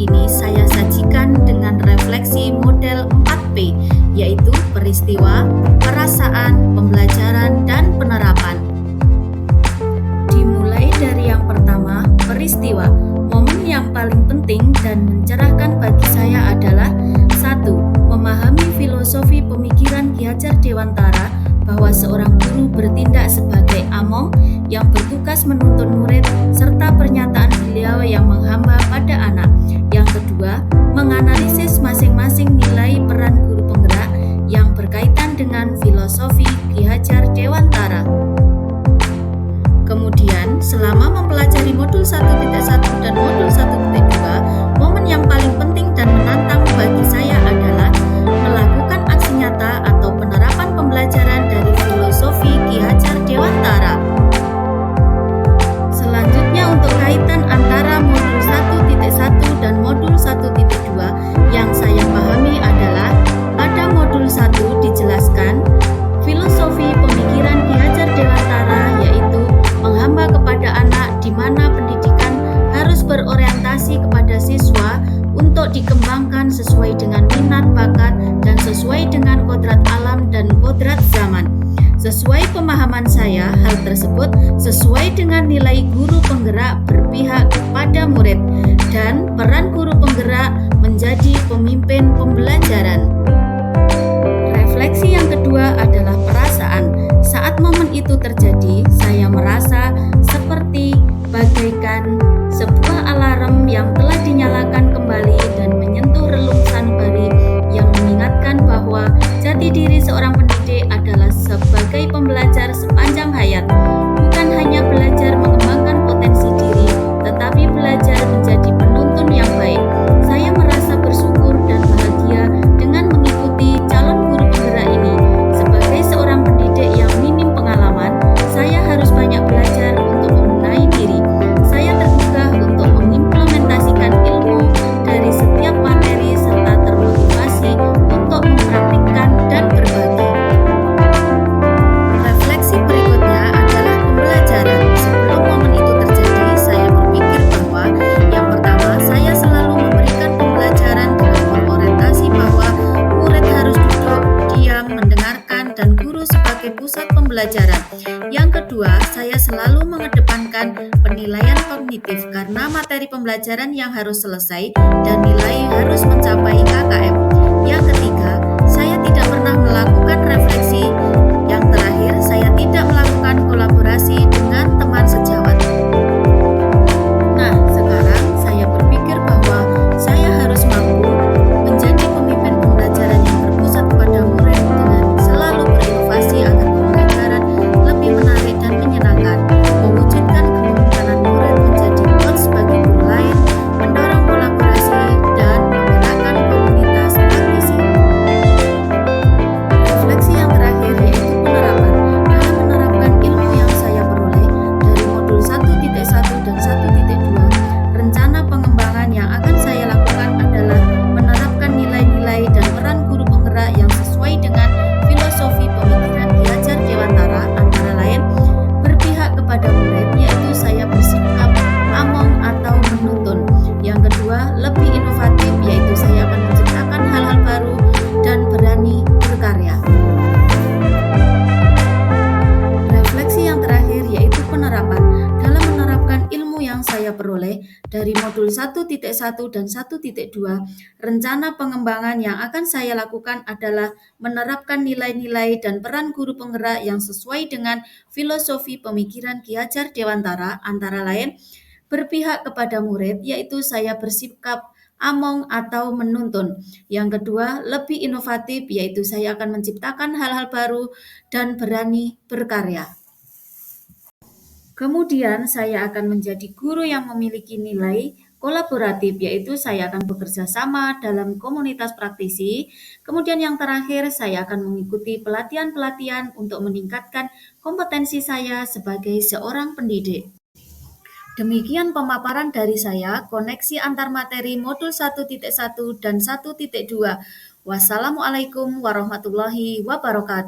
ini saya sajikan dengan refleksi model 4P, yaitu peristiwa, perasaan, pembelajaran, dan penerapan. Dimulai dari yang pertama, peristiwa. Momen yang paling penting dan mencerahkan bagi saya adalah 1. Memahami filosofi pemikiran Ki Hajar Dewantara bahwa seorang guru bertindak sebagai among yang bertugas menuntun murid, serta pernyataan beliau yang menghamba pada anak. Yang kedua, menganalisis masing-masing nilai peran guru penggerak yang berkaitan dengan filosofi Ki Hajar Dewantara. Kemudian, selama mempelajari modul 1.1 dan modul 1.2, momen yang paling penting dan menantang bagi saya adalah melakukan aksi nyata atau penerapan pembelajaran dari filosofi Ki Hajar Dewantara. Selanjutnya, untuk kaitan antara modul 1.1 dan modul 1.2 yang saya pahami adalah pada modul 1 dijelaskan filosofi pemikiran Ki Hajar Dewantara, yaitu menghamba kepada anak, di mana pendidikan harus berorientasi kepada siswa untuk dikembangkan sesuai dengan minat, bakat, dan sesuai dengan kodrat alam dan kodrat zaman. Sesuai pemahaman saya, hal tersebut sesuai dengan nilai guru penggerak berpihak kepada murid dan peran guru penggerak menjadi pemimpin pembelajaran. Refleksi yang kedua adalah perasaan. Saat momen itu terjadi, saya merasa seperti bagaikan sebuah alarm yang telah dinyalakan kembali dan menyentuh relung sanubari yang mengingatkan bahwa jati diri seorang pendidik adalah sebagai pembelajar sepanjang hayat, bukan hanya belajar mengembangkan potensi diri, tetapi belajar menjadi penuntun yang baik. Saya merasa bersyukur dan bahagia dengan mengikuti calon guru penggerak ini. Sebagai seorang pendidik yang minim pengalaman, saya harus banyak belajar untuk membenahi diri. Saya tergugah untuk mengimplementasikan ilmu dari setiap materi serta termotivasi untuk mempraktikkan dan berbagi. Refleksi berikutnya adalah pembelajaran. Sebelum momen itu terjadi, saya berpikir bahwa yang pertama, saya selalu memberikan pembelajaran dengan berorientasi bahwa murid harus duduk, diam, mendengarkan, dan guru sebagai pusat pembelajaran. Yang kedua, saya selalu mengedepankan penilaian kognitif karena materi pembelajaran yang harus selesai dan nilai harus mencapai KKM. Yang ketiga, saya tidak pernah melakukan refleksi. Yang terakhir, saya tidak melakukan kolaborasi dengan teman sejawat. Nah, sekarang saya berpikir bahwa saya harus mampu menjadi pemimpin pembelajaran yang berpusat kepada murid dengan selalu berinovasi agar pembelajaran lebih menarik dan menyenangkan, mewujudkan kepemimpinan murid menjadi coach bagi guru lain, mendorong kolaborasi, dan menggerakkan komunitas praktisi. Refleksi yang terakhir yaitu penerapan. Dalam menerapkan ilmu yang saya peroleh dari modul 1.1 dan 1.2, rencana pengembangan yang akan saya lakukan adalah menerapkan nilai-nilai dan peran guru penggerak yang sesuai dengan filosofi pemikiran Ki Hajar Dewantara, antara lain berpihak kepada murid, yaitu saya bersikap among atau menuntun. Yang kedua, lebih inovatif, yaitu saya akan menciptakan hal-hal baru dan berani berkarya. Refleksi yang terakhir yaitu penerapan. Dalam menerapkan ilmu yang saya peroleh dari modul 1.1 dan 1.2, rencana pengembangan yang akan saya lakukan adalah menerapkan nilai-nilai dan peran guru penggerak yang sesuai dengan filosofi pemikiran Ki Hajar Dewantara, antara lain berpihak kepada murid, yaitu saya bersikap among atau menuntun. Yang kedua, lebih inovatif, yaitu saya akan menciptakan hal-hal baru dan berani berkarya. Kemudian saya akan menjadi guru yang memiliki nilai kolaboratif, yaitu saya akan bekerja sama dalam komunitas praktisi. Kemudian yang terakhir, saya akan mengikuti pelatihan-pelatihan untuk meningkatkan kompetensi saya sebagai seorang pendidik. Demikian pemaparan dari saya, koneksi antar materi modul 1.1 dan 1.2. Wassalamualaikum warahmatullahi wabarakatuh.